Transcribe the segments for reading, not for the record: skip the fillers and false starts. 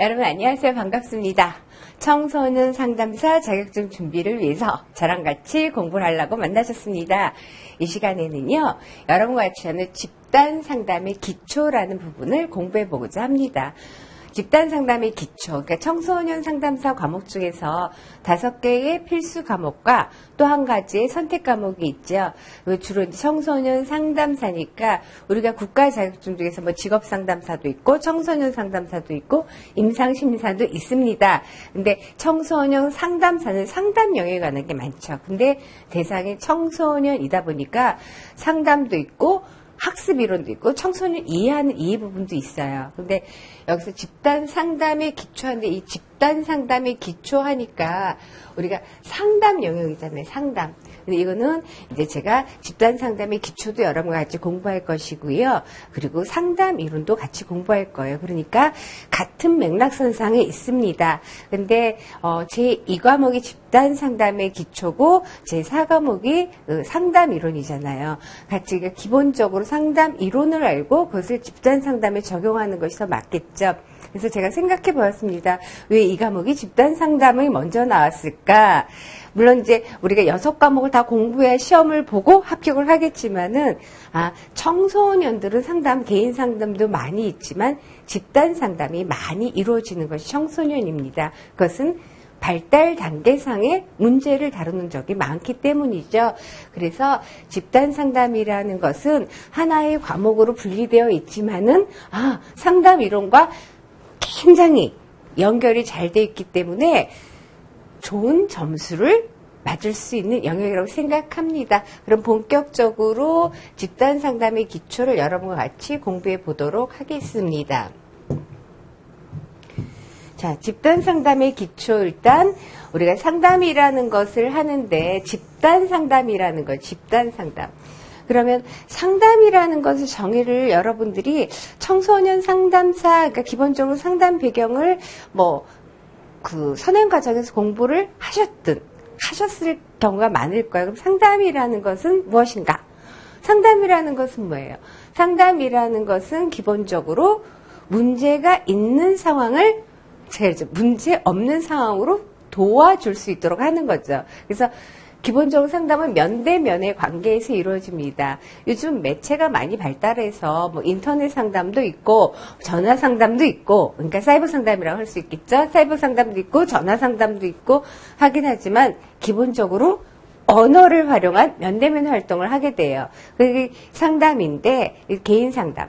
여러분 안녕하세요. 반갑습니다. 청소년 상담사 자격증 준비를 위해서 저랑 같이 공부를 하려고 만나셨습니다. 이 시간에는요, 여러분과 같이 하는 집단 상담의 기초라는 부분을 공부해 보고자 합니다. 집단 상담의 기초, 그러니까 청소년 상담사 과목 중에서 5개의 필수 과목과 또 한 가지의 선택 과목이 있죠. 주로 이제 청소년 상담사니까 우리가 국가 자격증 중에서 뭐 직업 상담사도 있고 청소년 상담사도 있고 임상 심리사도 있습니다. 근데 청소년 상담사는 상담 영역에 관한 게 많죠. 근데 대상이 청소년이다 보니까 상담도 있고 학습 이론도 있고 청소년 이해하는 이해 부분도 있어요. 근데 여기서 집단 상담에 기초하는데 이 집단 상담에 기초하니까 우리가 상담 영역이잖아요. 상담. 근데 이거는 이제 제가 집단 상담의 기초도 여러분과 같이 공부할 것이고요. 그리고 상담 이론도 같이 공부할 거예요. 그러니까 같은 맥락선상에 있습니다. 근데 제 2과목이 집단 상담의 기초고 제 4과목이 상담 이론이잖아요. 같이 기본적으로 상담 이론을 알고 그것을 집단 상담에 적용하는 것이 더 맞겠죠. 그래서 제가 생각해 보았습니다. 왜 이 과목이 집단 상담을 먼저 나왔을까? 물론 이제 우리가 6과목을 다 공부해야 시험을 보고 합격을 하겠지만은, 청소년들은 상담, 개인 상담도 많이 있지만 집단 상담이 많이 이루어지는 것이 청소년입니다. 그것은 발달 단계상의 문제를 다루는 적이 많기 때문이죠. 그래서 집단 상담이라는 것은 하나의 과목으로 분리되어 있지만은, 상담 이론과 굉장히 연결이 잘 되어 있기 때문에 좋은 점수를 맞을 수 있는 영역이라고 생각합니다. 그럼 본격적으로 집단 상담의 기초를 여러분과 같이 공부해 보도록 하겠습니다. 자, 집단 상담의 기초 일단 우리가 상담이라는 것을 하는데 집단 상담이라는 것, 집단 상담. 그러면 상담이라는 것의 정의를 여러분들이 청소년 상담사, 그러니까 기본적으로 상담 배경을 선행 과정에서 공부를 하셨을 경우가 많을 거예요. 그럼 상담이라는 것은 무엇인가? 상담이라는 것은 뭐예요? 상담이라는 것은 기본적으로 문제가 있는 상황을 문제 없는 상황으로 도와줄 수 있도록 하는 거죠. 그래서 기본적으로 상담은 면대면의 관계에서 이루어집니다. 요즘 매체가 많이 발달해서 인터넷 상담도 있고 전화 상담도 있고, 그러니까 사이버 상담이라고 할 수 있겠죠. 사이버 상담도 있고 전화 상담도 있고 하긴 하지만 기본적으로 언어를 활용한 면대면 활동을 하게 돼요. 그게 상담인데 개인 상담,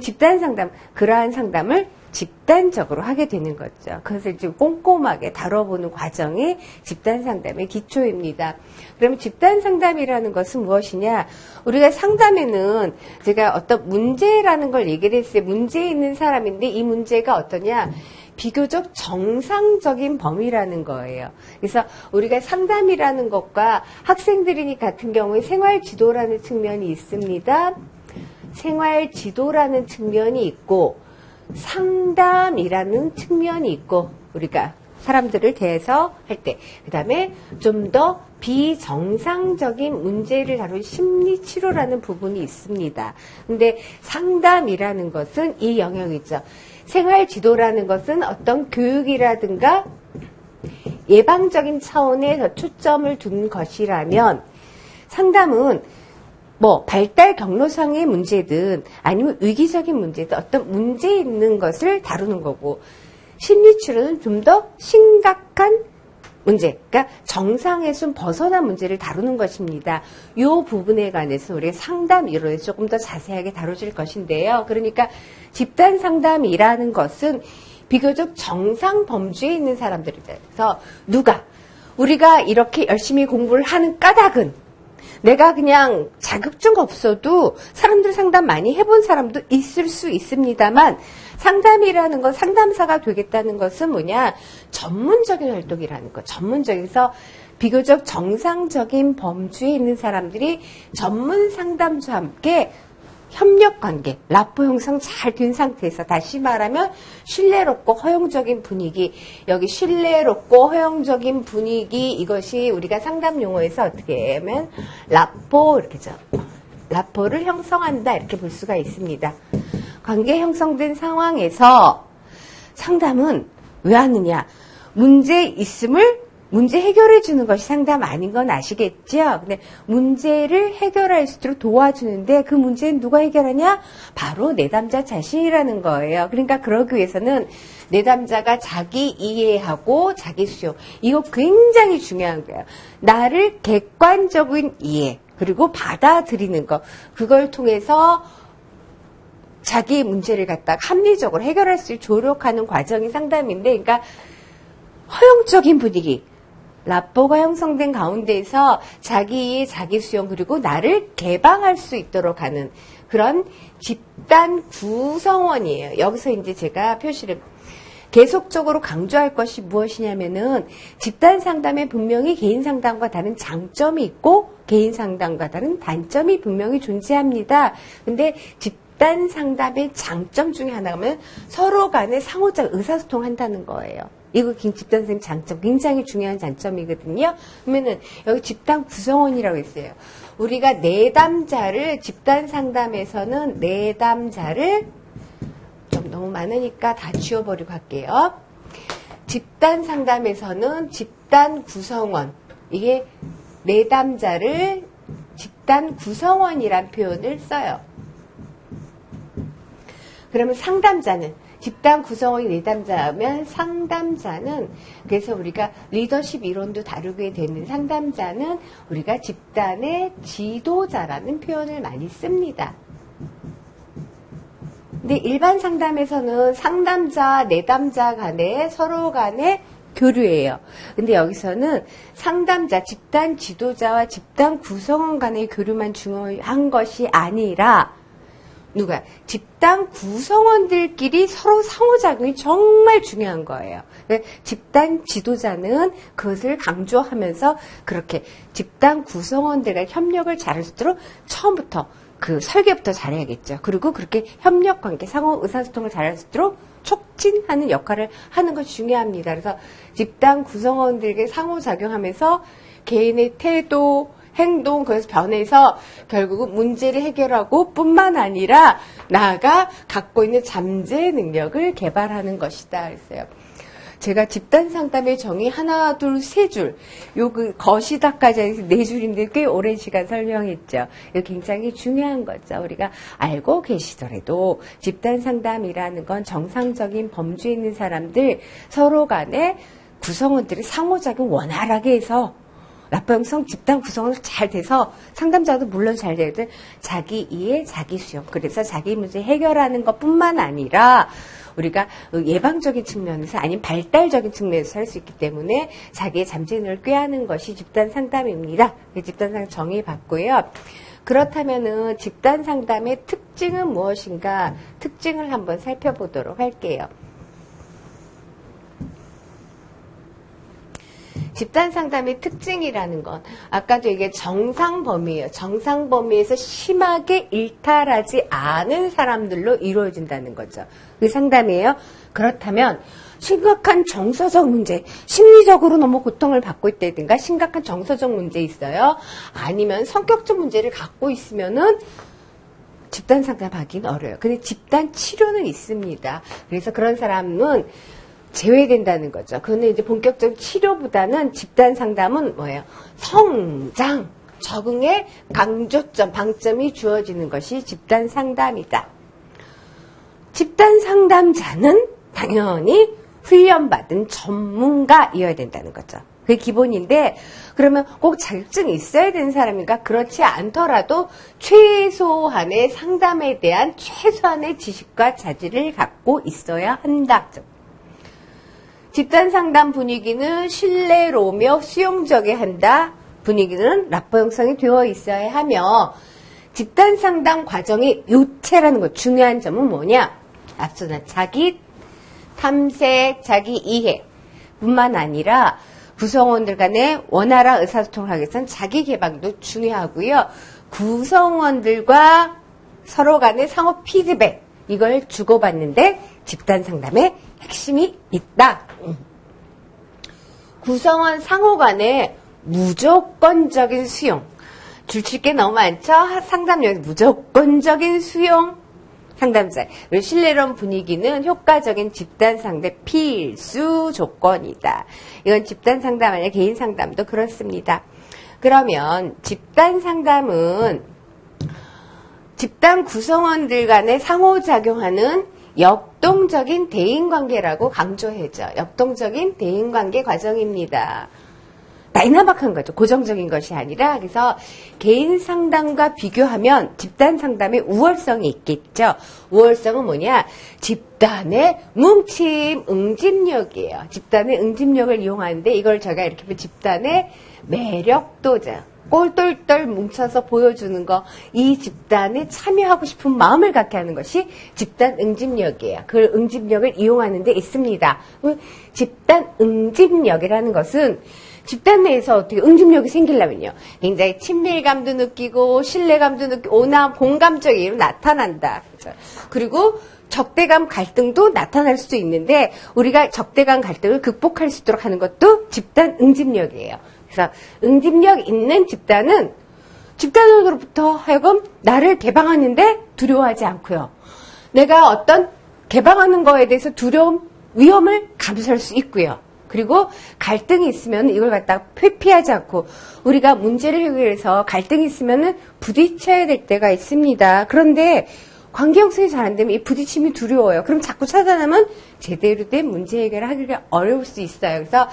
집단 상담, 그러한 상담을 집단적으로 하게 되는 거죠. 그것을 지금 꼼꼼하게 다뤄보는 과정이 집단 상담의 기초입니다. 그러면 집단 상담이라는 것은 무엇이냐? 우리가 상담에는 제가 어떤 문제라는 걸 얘기를 했어요. 문제 있는 사람인데 이 문제가 어떠냐? 비교적 정상적인 범위라는 거예요. 그래서 우리가 상담이라는 것과 학생들이 같은 경우에 생활지도라는 측면이 있습니다. 생활지도라는 측면이 있고 상담이라는 측면이 있고, 우리가 사람들을 대해서 할 때, 그 다음에 좀 더 비정상적인 문제를 다룬 심리치료라는 부분이 있습니다. 근데 상담이라는 것은 이 영역이죠. 생활지도라는 것은 어떤 교육이라든가 예방적인 차원에 더 초점을 둔 것이라면, 상담은 발달 경로상의 문제든 아니면 위기적인 문제든 어떤 문제 있는 것을 다루는 거고, 심리치료는 좀 더 심각한 문제, 그러니까 정상에서 좀 벗어난 문제를 다루는 것입니다. 이 부분에 관해서 우리가 상담 이론에서 조금 더 자세하게 다뤄질 것인데요. 그러니까 집단 상담이라는 것은 비교적 정상 범주에 있는 사람들이다. 그래서 우리가 이렇게 열심히 공부를 하는 까닭은 내가 그냥 자격증 없어도 사람들 상담 많이 해본 사람도 있을 수 있습니다만, 상담이라는 건, 상담사가 되겠다는 것은 뭐냐? 전문적인 활동이라는 거. 전문적에서 비교적 정상적인 범주에 있는 사람들이 전문 상담사와 함께 협력관계, 라포 형성 잘 된 상태에서, 다시 말하면 신뢰롭고 허용적인 분위기, 여기 신뢰롭고 허용적인 분위기, 이것이 우리가 상담 용어에서 어떻게 하면 라포, 이렇게죠. 라포를 형성한다, 이렇게 볼 수가 있습니다. 관계 형성된 상황에서 상담은 왜 하느냐? 문제 해결해 주는 것이 상담 아닌 건 아시겠죠? 근데 문제를 해결할 수 있도록 도와주는데 그 문제는 누가 해결하냐? 바로 내담자 자신이라는 거예요. 그러니까 그러기 위해서는 내담자가 자기 이해하고 자기 수용. 이거 굉장히 중요한 거예요. 나를 객관적인 이해, 그리고 받아들이는 것. 그걸 통해서 자기의 문제를 갖다가 합리적으로 해결할 수 있도록 조력하는 과정이 상담인데, 그러니까 허용적인 분위기. 라포가 형성된 가운데에서 자기의 자기 수용 그리고 나를 개방할 수 있도록 하는 그런 집단 구성원이에요. 여기서 이제 제가 표시를 계속적으로 강조할 것이 무엇이냐면은 집단 상담에 분명히 개인 상담과 다른 장점이 있고 개인 상담과 다른 단점이 분명히 존재합니다. 근데 집단 상담의 장점 중에 하나가 서로 간에 상호적 의사소통한다는 거예요. 이거 집단 선생님 장점, 굉장히 중요한 장점이거든요. 그러면은 여기 집단 구성원이라고 했어요. 우리가 내담자를 집단 상담에서는 내담자를 좀 너무 많으니까 다 지워버리고 할게요. 집단 상담에서는 집단 구성원, 이게 내담자를 집단 구성원이란 표현을 써요. 그러면 상담자는 집단 구성원이 내담자면 상담자는, 그래서 우리가 리더십 이론도 다루게 되는 상담자는 우리가 집단의 지도자라는 표현을 많이 씁니다. 근데 일반 상담에서는 상담자, 내담자 간에 서로 간에 교류예요. 근데 여기서는 상담자, 집단 지도자와 집단 구성원 간의 교류만 중요한 것이 아니라 집단 구성원들끼리 서로 상호작용이 정말 중요한 거예요. 집단 지도자는 그것을 강조하면서 그렇게 집단 구성원들과 협력을 잘할 수 있도록 처음부터 그 설계부터 잘해야겠죠. 그리고 그렇게 협력관계, 상호 의사소통을 잘할 수 있도록 촉진하는 역할을 하는 것이 중요합니다. 그래서 집단 구성원들에게 상호작용하면서 개인의 태도, 행동, 그래서 변해서 결국은 문제를 해결하고 뿐만 아니라 나아가 갖고 있는 잠재 능력을 개발하는 것이다. 그랬어요. 제가 집단 상담의 정의 하나, 둘, 세 줄, 거시다까지 해서 네 줄인데 꽤 오랜 시간 설명했죠. 이거 굉장히 중요한 거죠. 우리가 알고 계시더라도 집단 상담이라는 건 정상적인 범주에 있는 사람들 서로 간에 구성원들이 상호작용 원활하게 해서 라포형성 집단 구성은 잘 돼서 상담자도 물론 잘 되거든. 자기 이해, 자기 수용. 그래서 자기 문제 해결하는 것뿐만 아니라 우리가 예방적인 측면에서 아니면 발달적인 측면에서 할 수 있기 때문에 자기의 잠재능을 꾀하는 것이 집단 상담입니다. 집단 상담 정의받고요. 그렇다면은 집단 상담의 특징은 무엇인가? 특징을 한번 살펴보도록 할게요. 집단 상담의 특징이라는 건 아까도 이게 정상 범위예요. 정상 범위에서 심하게 일탈하지 않은 사람들로 이루어진다는 거죠. 그게 상담이에요. 그렇다면 심각한 정서적 문제, 심리적으로 너무 고통을 받고 있다든가 심각한 정서적 문제 있어요. 아니면 성격적 문제를 갖고 있으면은 집단 상담하기는 어려워요. 근데 집단 치료는 있습니다. 그래서 그런 사람은 제외된다는 거죠. 그거는 이제 본격적인 치료보다는 집단 상담은 뭐예요? 성장, 적응의 강조점, 방점이 주어지는 것이 집단 상담이다. 집단 상담자는 당연히 훈련받은 전문가이어야 된다는 거죠. 그게 기본인데 그러면 꼭 자격증이 있어야 되는 사람인가? 그렇지 않더라도 최소한의 상담에 대한 최소한의 지식과 자질을 갖고 있어야 한다. 집단 상담 분위기는 신뢰로며 수용적에 한다. 분위기는 라포 형성이 되어 있어야 하며 집단 상담 과정의 요체라는 것 중요한 점은 뭐냐? 앞서는 자기 탐색, 자기 이해 뿐만 아니라 구성원들 간의 원활한 의사소통을 하기 위해서는 자기 개방도 중요하고요. 구성원들과 서로 간의 상호 피드백 이걸 주고받는데 집단 상담의 핵심이 있다. 구성원 상호 간의 무조건적인 수용. 줄칠 게 너무 많죠? 상담력에서 무조건적인 수용. 상담사. 그리고 신뢰론 분위기는 효과적인 집단 상대 필수 조건이다. 이건 집단 상담 아니라 개인 상담도 그렇습니다. 그러면 집단 상담은 집단 구성원들 간에 상호작용하는 역동적인 대인관계라고 강조해줘. 역동적인 대인관계 과정입니다. 다이나믹한 거죠. 고정적인 것이 아니라. 그래서 개인 상담과 비교하면 집단 상담의 우월성이 있겠죠. 우월성은 뭐냐? 집단의 뭉침, 응집력이에요. 집단의 응집력을 이용하는데 이걸 제가 이렇게 보면 집단의 매력도죠. 꼴똘똘 뭉쳐서 보여주는 거, 이 집단에 참여하고 싶은 마음을 갖게 하는 것이 집단 응집력이에요. 그 응집력을 이용하는 데 있습니다. 집단 응집력이라는 것은 집단 내에서 어떻게 응집력이 생기려면요. 굉장히 친밀감도 느끼고 신뢰감도 느끼고 오나 공감적이 나타난다. 그리고 적대감 갈등도 나타날 수도 있는데 우리가 적대감 갈등을 극복할 수 있도록 하는 것도 집단 응집력이에요. 그래서 응집력 있는 집단은 집단으로부터 하여금 나를 개방하는데 두려워하지 않고요. 내가 어떤 개방하는 거에 대해서 두려움, 위험을 감수할 수 있고요. 그리고 갈등이 있으면 이걸 갖다가 회피하지 않고 우리가 문제를 해결해서 갈등이 있으면 부딪혀야 될 때가 있습니다. 그런데 관계 형성이 잘 안 되면 이 부딪힘이 두려워요. 그럼 자꾸 찾아나면 제대로 된 문제 해결을 하기가 어려울 수 있어요. 그래서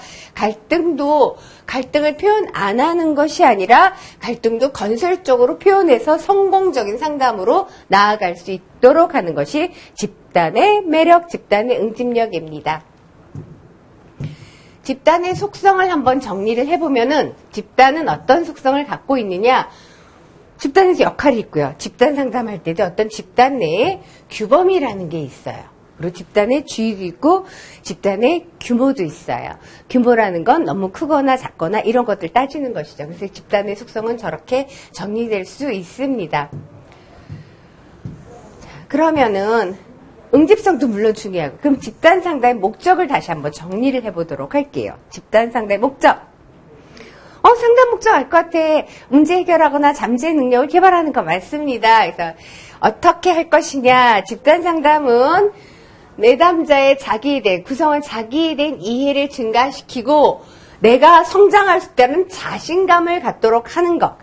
갈등을 표현 안 하는 것이 아니라 갈등도 건설적으로 표현해서 성공적인 상담으로 나아갈 수 있도록 하는 것이 집단의 매력, 집단의 응집력입니다. 집단의 속성을 한번 정리를 해보면은 집단은 어떤 속성을 갖고 있느냐? 집단에서 역할이 있고요. 집단 상담할 때도 어떤 집단 내에 규범이라는 게 있어요. 그리고 집단의 주의도 있고 집단의 규모도 있어요. 규모라는 건 너무 크거나 작거나 이런 것들 따지는 것이죠. 그래서 집단의 속성은 저렇게 정리될 수 있습니다. 자, 그러면은 응집성도 물론 중요하고 그럼 집단 상담의 목적을 다시 한번 정리를 해보도록 할게요. 집단 상담의 목적. 상담 목적 알 것 같아. 문제 해결하거나 잠재 능력을 개발하는 거 맞습니다. 그래서 어떻게 할 것이냐. 집단 상담은 내담자의 자기에 대한 구성원 자기에 대한 이해를 증가시키고 내가 성장할 수 있다는 자신감을 갖도록 하는 것.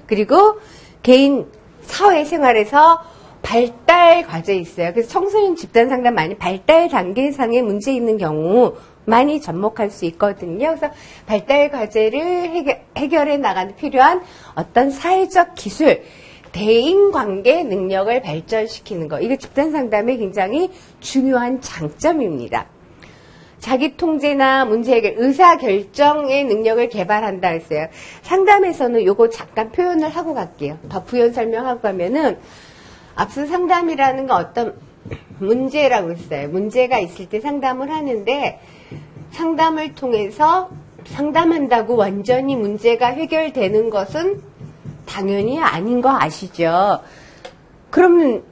그리고 개인 사회생활에서 발달 과제에 있어요. 그래서 청소년 집단 상담 많이 발달 단계상의 문제 있는 경우 많이 접목할 수 있거든요. 그래서 발달 과제를 해결해 나가는 필요한 어떤 사회적 기술, 대인관계 능력을 발전시키는 거. 이거 집단 상담의 굉장히 중요한 장점입니다. 자기 통제나 문제 해결, 의사결정의 능력을 개발한다 했어요. 상담에서는 요거 잠깐 표현을 하고 갈게요. 더 부연 설명하고 가면은 앞서 상담이라는 건 어떤 문제라고 했어요. 문제가 있을 때 상담을 하는데 상담을 통해서 상담한다고 완전히 문제가 해결되는 것은 당연히 아닌 거 아시죠? 그러면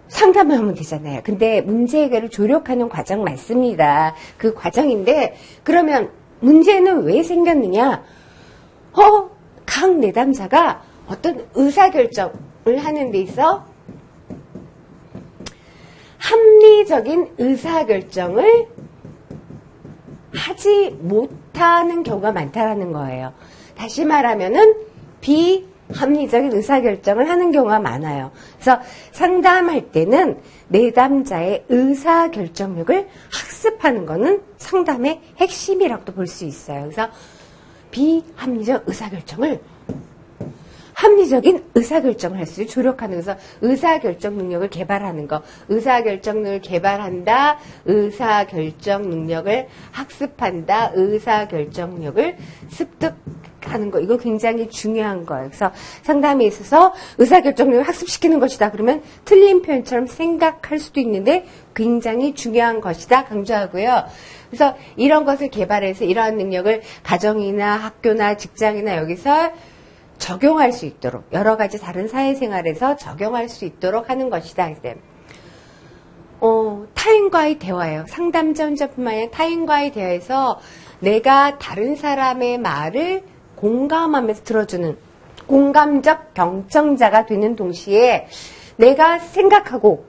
상담을 하면 되잖아요. 근데 문제 해결을 조력하는 과정 맞습니다. 그 과정인데 그러면 문제는 왜 생겼느냐? 각 내담자가 어떤 의사결정을 하는 데 있어 합리적인 의사결정을 하지 못하는 경우가 많다라는 거예요. 다시 말하면은 비합리적인 의사결정을 하는 경우가 많아요. 그래서 상담할 때는 내담자의 의사결정력을 학습하는 거는 상담의 핵심이라고도 볼 수 있어요. 그래서 비합리적 의사결정을 합리적인 의사결정을 할 수 있도록 조력하는 그래서 의사결정 능력을 개발하는 거. 의사결정 능력을 개발한다. 의사결정 능력을 학습한다. 의사결정 능력을 습득하는 거. 이거 굉장히 중요한 거예요. 그래서 상담에 있어서 의사결정 능력을 학습시키는 것이다. 그러면 틀린 표현처럼 생각할 수도 있는데 굉장히 중요한 것이다. 강조하고요. 그래서 이런 것을 개발해서 이러한 능력을 가정이나 학교나 직장이나 여기서 적용할 수 있도록 여러 가지 다른 사회생활에서 적용할 수 있도록 하는 것이다. 타인과의 대화예요. 상담자 혼자뿐만 아니라 타인과의 대화에서 내가 다른 사람의 말을 공감하면서 들어주는 공감적 경청자가 되는 동시에 내가 생각하고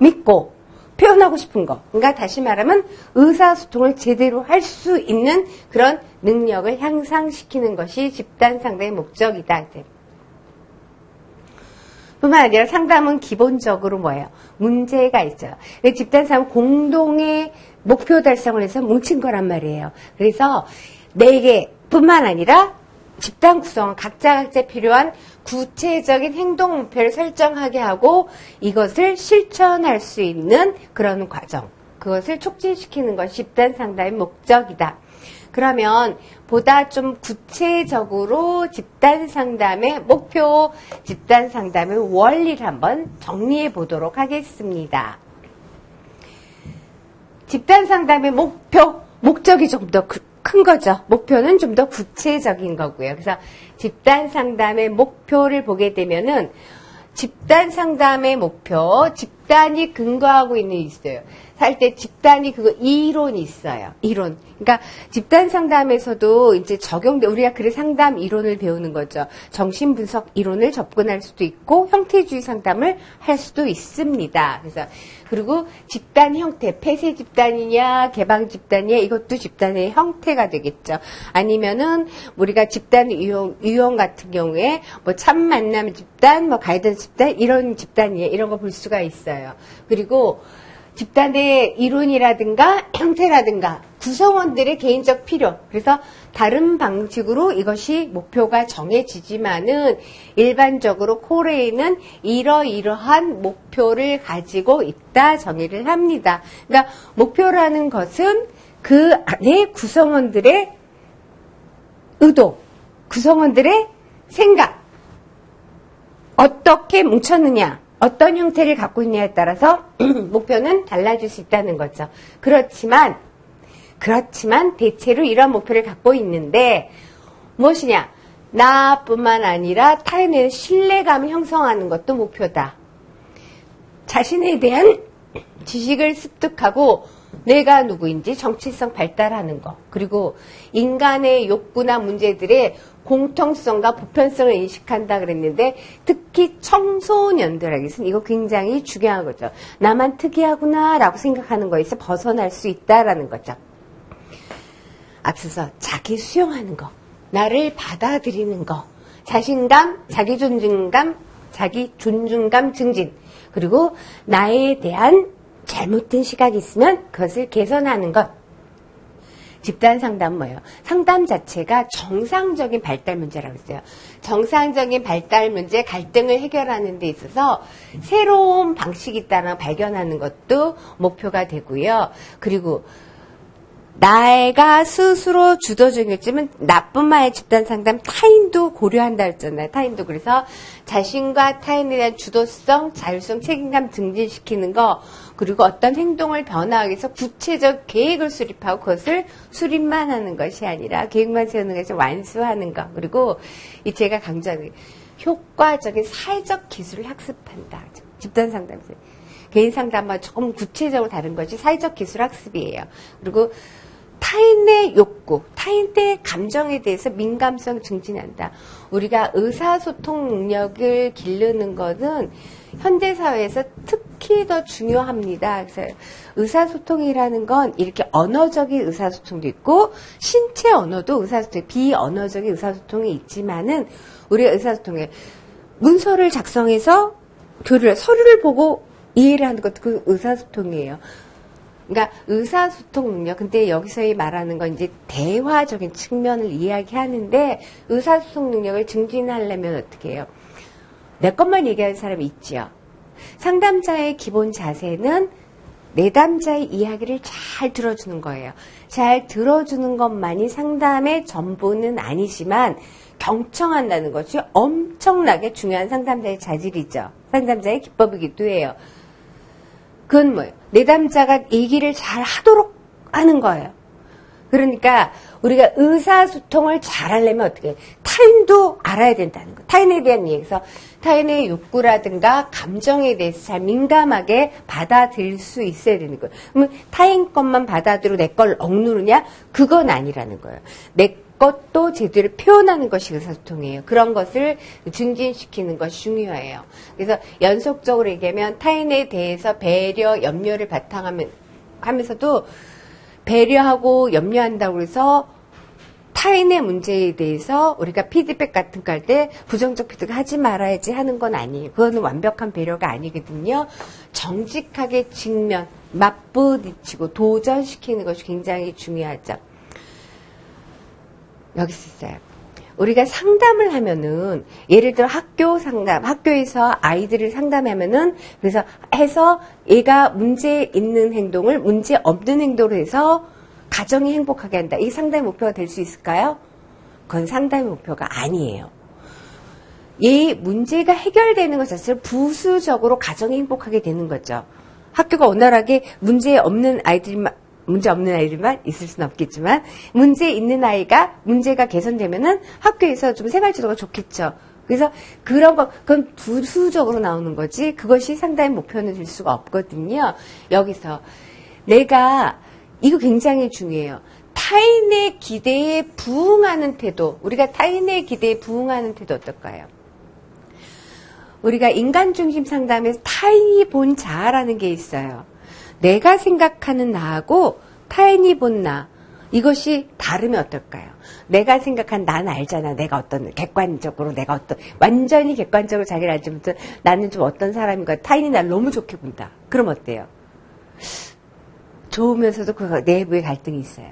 믿고 표현하고 싶은 거. 그러니까 다시 말하면 의사소통을 제대로 할 수 있는 그런 능력을 향상시키는 것이 집단 상담의 목적이다. 뿐만 아니라 상담은 기본적으로 뭐예요? 문제가 있죠. 집단 상담은 공동의 목표 달성을 해서 뭉친 거란 말이에요. 그래서 4개뿐만 아니라 집단 구성은 각자 필요한 구체적인 행동 목표를 설정하게 하고 이것을 실천할 수 있는 그런 과정, 그것을 촉진시키는 것이 집단 상담의 목적이다. 그러면 보다 좀 구체적으로 집단 상담의 목표, 집단 상담의 원리를 한번 정리해 보도록 하겠습니다. 집단 상담의 목적이 좀 더 큰 거죠. 목표는 좀 더 구체적인 거고요. 그래서 집단 상담의 목표를 보게 되면은 집단 상담의 목표, 집단이 근거하고 있는 게 있어요. 할 때 집단이 그거 이론이 있어요. 이론. 그러니까 집단 상담에서도 이제 우리가 그래 상담 이론을 배우는 거죠. 정신 분석 이론을 접근할 수도 있고 형태주의 상담을 할 수도 있습니다. 그래서 그리고 집단 형태, 폐쇄 집단이냐 개방 집단이냐 이것도 집단의 형태가 되겠죠. 아니면은 우리가 집단 유형 같은 경우에 뭐 참 만남 집단, 뭐 가이던스 집단 이런 집단이에요. 이런 거 볼 수가 있어요. 그리고 집단의 이론이라든가 형태라든가 구성원들의 개인적 필요, 그래서 다른 방식으로 이것이 목표가 정해지지만은 일반적으로 콜에이는 이러이러한 목표를 가지고 있다 정의를 합니다. 그러니까 목표라는 것은 그 안에 구성원들의 의도, 구성원들의 생각, 어떻게 뭉쳤느냐, 어떤 형태를 갖고 있냐에 따라서 목표는 달라질 수 있다는 거죠. 그렇지만 대체로 이런 목표를 갖고 있는데 무엇이냐? 나뿐만 아니라 타인에 신뢰감을 형성하는 것도 목표다. 자신에 대한 지식을 습득하고 내가 누구인지 정체성 발달하는 것, 그리고 인간의 욕구나 문제들의 공통성과 보편성을 인식한다 그랬는데 특히 청소년들에게서는 이거 굉장히 중요한 거죠. 나만 특이하구나 라고 생각하는 거에서 벗어날 수 있다라는 거죠. 앞서서 자기 수용하는 거, 나를 받아들이는 거, 자신감, 자기 존중감 증진, 그리고 나에 대한 잘못된 시각이 있으면 그것을 개선하는 것. 집단 상담은 뭐예요? 상담 자체가 정상적인 발달 문제라고 했어요. 정상적인 발달 문제, 갈등을 해결하는 데 있어서 새로운 방식이 있다는 걸 발견하는 것도 목표가 되고요. 그리고 내가 스스로 주도적이었지만 나뿐만 아니라 집단 상담 타인도 고려한다 했잖아요. 타인도. 그래서 자신과 타인에 대한 주도성, 자율성, 책임감 증진시키는 거, 그리고 어떤 행동을 변화하기 위해서 구체적 계획을 수립하고 그것을 수립만 하는 것이 아니라 계획만 세우는 것이 완수하는 것. 그리고 이 제가 강조하는 효과적인 사회적 기술을 학습한다. 집단 상담에서. 개인 상담과 조금 구체적으로 다른 것이 사회적 기술 학습이에요. 그리고 타인의 욕구, 타인의 감정에 대해서 민감성 증진한다. 우리가 의사소통 능력을 기르는 것은 현대사회에서 특히 더 중요합니다. 그래서 의사소통이라는 건 이렇게 언어적인 의사소통도 있고 신체 언어도 의사소통, 비언어적인 의사소통이 있지만은 우리가 의사소통에 문서를 작성해서 서류를 보고 이해를 하는 것도 그 의사소통이에요. 그러니까 의사소통 능력, 근데 여기서 말하는 건 이제 대화적인 측면을 이야기하는데 의사소통 능력을 증진하려면 어떻게 해요? 내 것만 얘기하는 사람이 있지요. 상담자의 기본 자세는 내담자의 이야기를 잘 들어주는 거예요. 잘 들어주는 것만이 상담의 전부는 아니지만 경청한다는 것이 엄청나게 중요한 상담자의 자질이죠. 상담자의 기법이기도 해요. 그건 뭐예요? 내담자가 얘기를 잘 하도록 하는 거예요. 그러니까 우리가 의사소통을 잘 하려면 어떻게 해요? 타인도 알아야 된다는 거예요. 타인에 대한 얘기에서 타인의 욕구라든가 감정에 대해서 잘 민감하게 받아들일 수 있어야 되는 거예요. 그러면 타인 것만 받아들이고 내 걸 억누르냐? 그건 아니라는 거예요. 내 것도 제대로 표현하는 것이 의사소통이에요. 그런 것을 증진시키는 것이 중요해요. 그래서 연속적으로 얘기하면 타인에 대해서 배려, 염려를 바탕하면서도 배려하고 염려한다고 해서 타인의 문제에 대해서 우리가 피드백 같은 거 할 때 부정적 피드백 하지 말아야지 하는 건 아니에요. 그거는 완벽한 배려가 아니거든요. 정직하게 직면, 맞부딪히고 도전시키는 것이 굉장히 중요하죠. 여기 있어요. 우리가 상담을 하면은 예를 들어 학교 상담, 학교에서 아이들을 상담하면은 그래서 해서 얘가 문제 있는 행동을 문제 없는 행동으로 해서 가정이 행복하게 한다. 이게 상담의 목표가 될 수 있을까요? 그건 상담의 목표가 아니에요. 이 문제가 해결되는 것 자체를 부수적으로 가정이 행복하게 되는 거죠. 학교가 원활하게 문제 없는 아이들만 있을 수는 없겠지만 문제 있는 아이가 문제가 개선되면은 학교에서 좀 생활지도가 좋겠죠. 그래서 그런 거 그건 부수적으로 나오는 거지 그것이 상담의 목표는 될 수가 없거든요. 여기서 내가 이거 굉장히 중요해요. 타인의 기대에 부응하는 태도. 우리가 타인의 기대에 부응하는 태도 어떨까요? 우리가 인간중심 상담에서 타인이 본 자아라는 게 있어요. 내가 생각하는 나하고 타인이 본 나. 이것이 다르면 어떨까요? 내가 생각한 나는 알잖아. 내가 어떤 객관적으로 내가 어떤 완전히 객관적으로 자기를 알지 못해 나는 좀 어떤 사람인가 타인이 나를 너무 좋게 본다. 그럼 어때요? 좋으면서도 그 내부에 갈등이 있어요.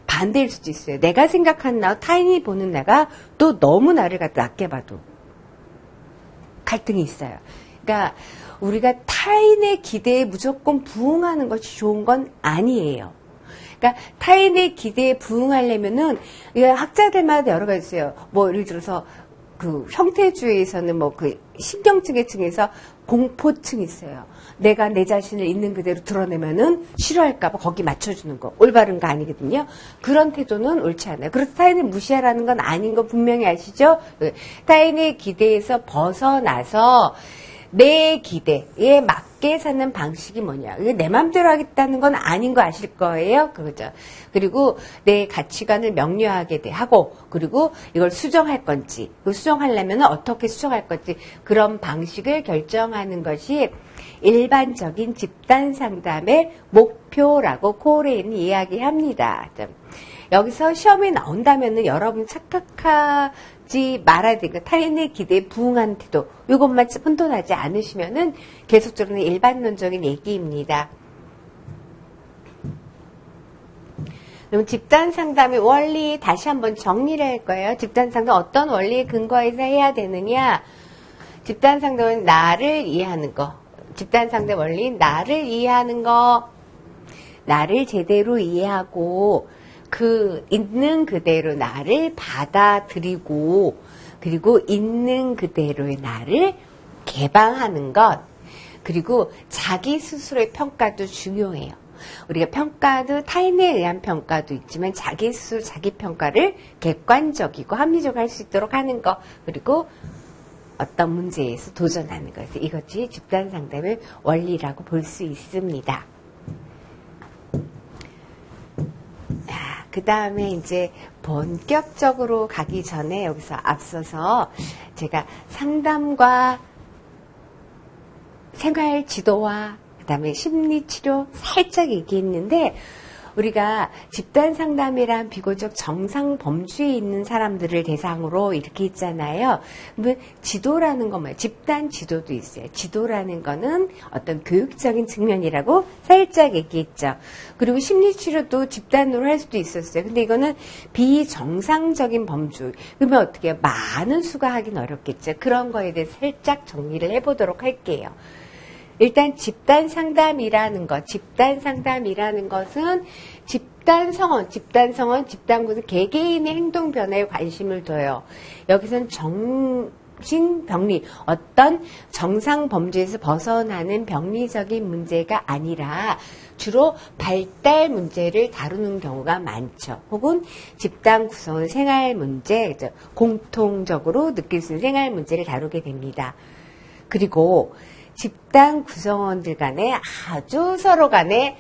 반대일 수도 있어요. 내가 생각하는 나와 타인이 보는 나가 또 너무 나를 갖다 낮게 봐도 갈등이 있어요. 그러니까 우리가 타인의 기대에 무조건 부응하는 것이 좋은 건 아니에요. 그러니까 타인의 기대에 부응하려면은 학자들마다 여러 가지 있어요. 뭐 예를 들어서 그 형태주의에서는 뭐 그 신경증의 층에서 공포층이 있어요. 내가 내 자신을 있는 그대로 드러내면은 싫어할까봐 거기 맞춰주는 거. 올바른 거 아니거든요. 그런 태도는 옳지 않아요. 그래서 타인을 무시하라는 건 아닌 거 분명히 아시죠? 타인의 기대에서 벗어나서 내 기대에 맞게 사는 방식이 뭐냐. 이게 내 맘대로 하겠다는 건 아닌 거 아실 거예요. 그거죠. 그리고 내 가치관을 명료하게 하고, 그리고 이걸 수정할 건지, 수정하려면 어떻게 수정할 건지, 그런 방식을 결정하는 것이 일반적인 집단 상담의 목표라고 코레인이 이야기합니다. 여기서 시험에 나온다면은 여러분 착각하지 말아야 되니까 타인의 기대에 부응한 태도 이것만 혼돈하지 않으시면은 계속적으로 일반론적인 얘기입니다. 그럼 집단 상담의 원리 다시 한번 정리를 할 거예요. 집단 상담 어떤 원리에 근거해서 해야 되느냐? 집단 상담은 나를 이해하는 거. 집단 상담 원리는 나를 이해하는 거. 나를 제대로 이해하고 그 있는 그대로 나를 받아들이고 그리고 있는 그대로의 나를 개방하는 것 그리고 자기 스스로의 평가도 중요해요. 우리가 평가도 타인에 의한 평가도 있지만 자기 스스로 자기 평가를 객관적이고 합리적으로 할 수 있도록 하는 것 그리고 어떤 문제에서 도전하는 것 이것이 집단 상담의 원리라고 볼 수 있습니다. 그 다음에 이제 본격적으로 가기 전에 여기서 앞서서 제가 상담과 생활 지도와 그 다음에 심리치료 살짝 얘기했는데 우리가 집단 상담이란 비교적 정상 범주에 있는 사람들을 대상으로 이렇게 있잖아요. 지도라는 건 뭐예요? 집단 지도도 있어요. 지도라는 거는 어떤 교육적인 측면이라고 살짝 얘기했죠. 그리고 심리치료도 집단으로 할 수도 있었어요. 근데 이거는 비정상적인 범주. 그러면 어떻게 해요? 많은 수가 하긴 어렵겠죠. 그런 거에 대해서 살짝 정리를 해보도록 할게요. 일단 집단 상담이라는 것은 집단 성원, 집단 구성, 개개인의 행동 변화에 관심을 둬요. 여기서는 정신병리, 어떤 정상 범주에서 벗어나는 병리적인 문제가 아니라 주로 발달 문제를 다루는 경우가 많죠. 혹은 집단 구성은 생활 문제, 공통적으로 느낄 수 있는 생활 문제를 다루게 됩니다. 그리고 집단 구성원들 간에 아주 서로 간에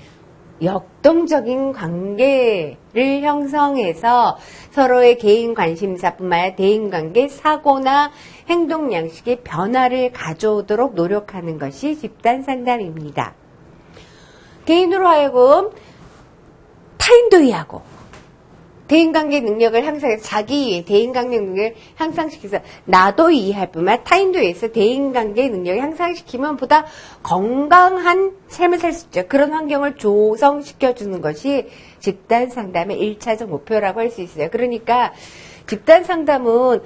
역동적인 관계를 형성해서 서로의 개인 관심사뿐만 아니라 대인관계, 사고나 행동 양식의 변화를 가져오도록 노력하는 것이 집단 상담입니다. 개인으로 하여금 타인도 이해하고 대인관계 능력을 향상해서 자기 이해, 대인관계 능력을 향상시켜서 나도 이해할 뿐만 아니라 타인도 이해해서 대인관계 능력을 향상시키면 보다 건강한 삶을 살 수 있죠. 그런 환경을 조성시켜주는 것이 집단 상담의 1차적 목표라고 할 수 있어요. 그러니까 집단 상담은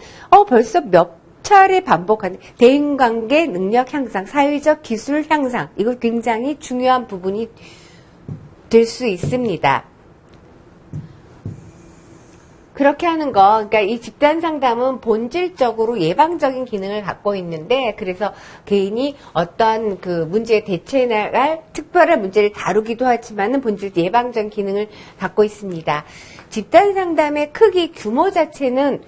벌써 몇 차례 반복하는 대인관계 능력 향상, 사회적 기술 향상, 이거 굉장히 중요한 부분이 될 수 있습니다. 그렇게 하는 거, 그러니까 이 집단 상담은 본질적으로 예방적인 기능을 갖고 있는데, 그래서 개인이 어떤 그 문제에 대처해 나갈 특별한 문제를 다루기도 하지만은 본질 예방적인 기능을 갖고 있습니다. 집단 상담의 크기, 규모 자체는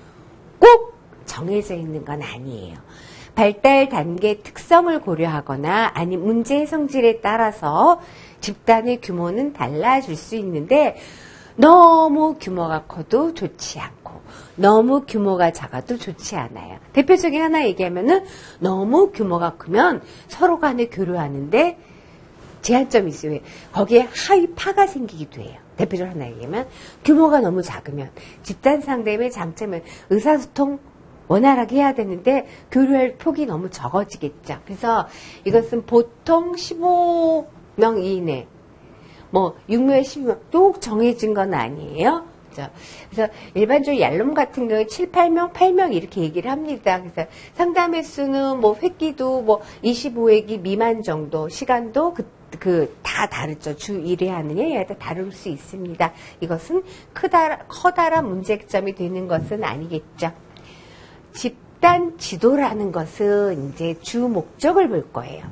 꼭 정해져 있는 건 아니에요. 발달 단계 특성을 고려하거나 아니 문제의 성질에 따라서 집단의 규모는 달라질 수 있는데, 너무 규모가 커도 좋지 않고 너무 규모가 작아도 좋지 않아요. 대표적인 하나 얘기하면은 너무 규모가 크면 서로 간에 교류하는데 제한점이 있어요. 거기에 하위파가 생기기도 해요. 대표적으로 하나 얘기하면 규모가 너무 작으면 집단 상담의 장점은 의사소통 원활하게 해야 되는데 교류할 폭이 너무 적어지겠죠. 그래서 이것은 보통 15명 이내 6명, 12명 또 정해진 건 아니에요. 그래서 일반적으로 얄놈 같은 경우에 7, 8명, 8명 이렇게 얘기를 합니다. 그래서 상담 횟수는 횟기도 25회기 미만 정도, 시간도 다 다르죠. 주 1회 하느냐, 다 다를 수 있습니다. 이것은 커다란 문제점이 되는 것은 아니겠죠. 집단 지도라는 것은 이제 주 목적을 볼 거예요.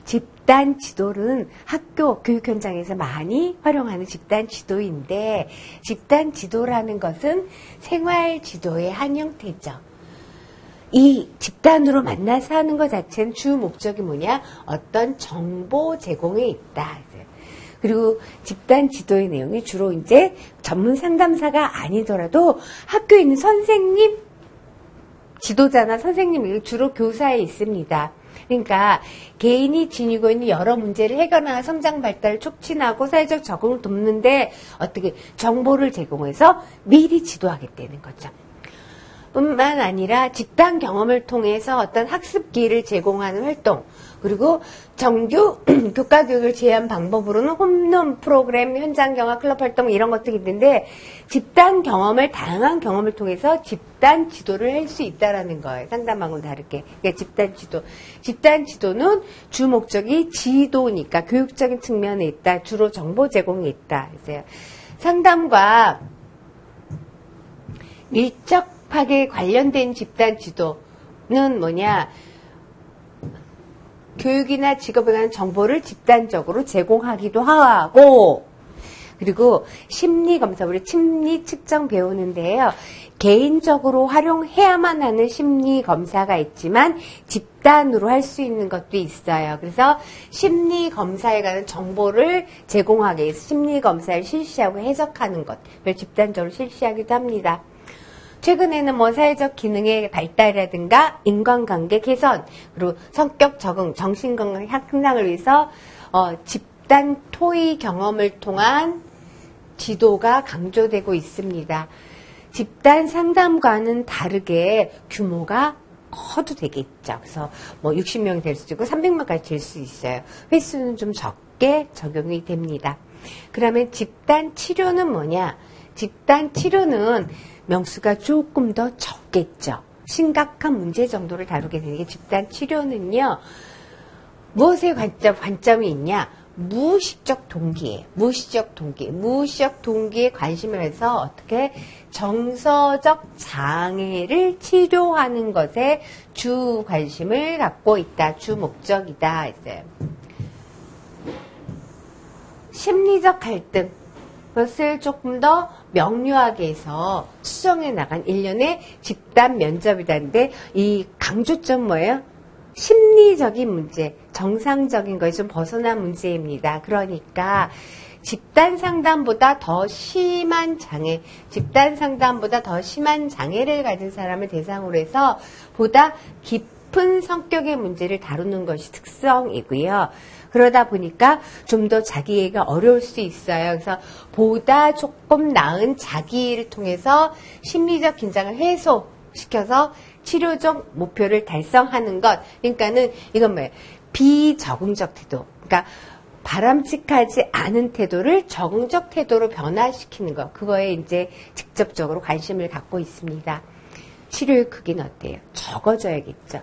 집단 지도는 학교, 교육 현장에서 많이 활용하는 집단 지도인데, 집단 지도라는 것은 생활 지도의 한 형태죠. 이 집단으로 만나서 하는 것 자체는 주 목적이 뭐냐? 어떤 정보 제공에 있다. 그리고 집단 지도의 내용이 주로 이제 전문 상담사가 아니더라도 학교에 있는 선생님, 지도자나 선생님이 주로 교사에 있습니다. 그러니까 개인이 지니고 있는 여러 문제를 해결하고 성장 발달을 촉진하고 사회적 적응을 돕는데 어떻게 정보를 제공해서 미리 지도하겠다는 거죠. 뿐만 아니라 집단 경험을 통해서 어떤 학습 기회를 제공하는 활동, 그리고 정규 교과 교육을 제한 방법으로는 홈런 프로그램, 현장 경화, 클럽 활동 이런 것들이 있는데, 집단 경험을, 다양한 경험을 통해서 집단 지도를 할 수 있다라는 거예요. 상담하고는 다르게. 그러니까 집단 지도. 집단 지도는 주 목적이 지도니까 교육적인 측면에 있다. 주로 정보 제공에 있다. 그래서 상담과 밀접하게 관련된 집단 지도는 뭐냐? 교육이나 직업에 관한 정보를 집단적으로 제공하기도 하고, 그리고 심리검사, 우리 심리 측정 배우는데요. 개인적으로 활용해야만 하는 심리검사가 있지만 집단으로 할 수 있는 것도 있어요. 그래서 심리검사에 관한 정보를 제공하기 위해서 심리검사를 실시하고 해석하는 것을 집단적으로 실시하기도 합니다. 최근에는 사회적 기능의 발달이라든가 인간관계 개선, 그리고 성격 적응, 정신건강 향상을 위해서 집단 토의 경험을 통한 지도가 강조되고 있습니다. 집단 상담과는 다르게 규모가 커도 되겠죠. 그래서 60명이 될 수도 있고 300명까지 될 수 있어요. 횟수는 좀 적게 적용이 됩니다. 그러면 집단 치료는 뭐냐? 집단 치료는 명수가 조금 더 적겠죠. 심각한 문제 정도를 다루게 되는 게 집단 치료는요. 무엇에 관점이 있냐? 무의식적 동기예요. 무의식적 동기에 관심을 해서 어떻게 정서적 장애를 치료하는 것에 주 관심을 갖고 있다. 주 목적이다. 했어요. 심리적 갈등. 그것을 조금 더 명료하게 해서 수정해 나간 일련의 집단 면접이라는데, 이 강조점 뭐예요? 심리적인 문제, 정상적인 것이 좀 벗어난 문제입니다. 그러니까 집단 상담보다 더 심한 장애, 집단 상담보다 더 심한 장애를 가진 사람을 대상으로 해서 보다 깊은 성격의 문제를 다루는 것이 특성이고요. 그러다 보니까 좀 더 자기애가 어려울 수 있어요. 그래서 보다 조금 나은 자기애를 통해서 심리적 긴장을 해소시켜서 치료적 목표를 달성하는 것. 그러니까는 이건 뭐예요? 비적응적 태도. 그러니까 바람직하지 않은 태도를 적응적 태도로 변화시키는 것. 그거에 이제 직접적으로 관심을 갖고 있습니다. 치료의 크기는 어때요? 적어져야겠죠.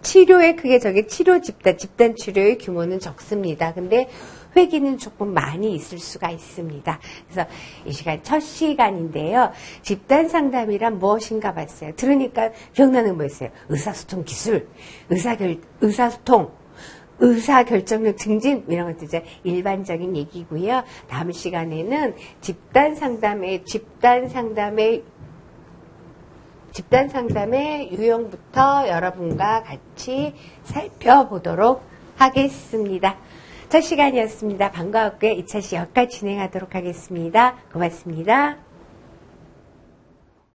치료의 크게 저게 치료 집단 치료의 규모는 적습니다. 근데 회기는 조금 많이 있을 수가 있습니다. 그래서 이 시간 첫 시간인데요. 집단 상담이란 무엇인가 봤어요. 들으니까 기억나는 거 뭐였어요? 의사소통 기술, 의사소통, 의사결정력 증진 이런 것도 이제 일반적인 얘기고요. 다음 시간에는 집단 상담의 유형부터 여러분과 같이 살펴보도록 하겠습니다. 첫 시간이었습니다. 방과학교의 2차 시 여기까지 진행하도록 하겠습니다. 고맙습니다.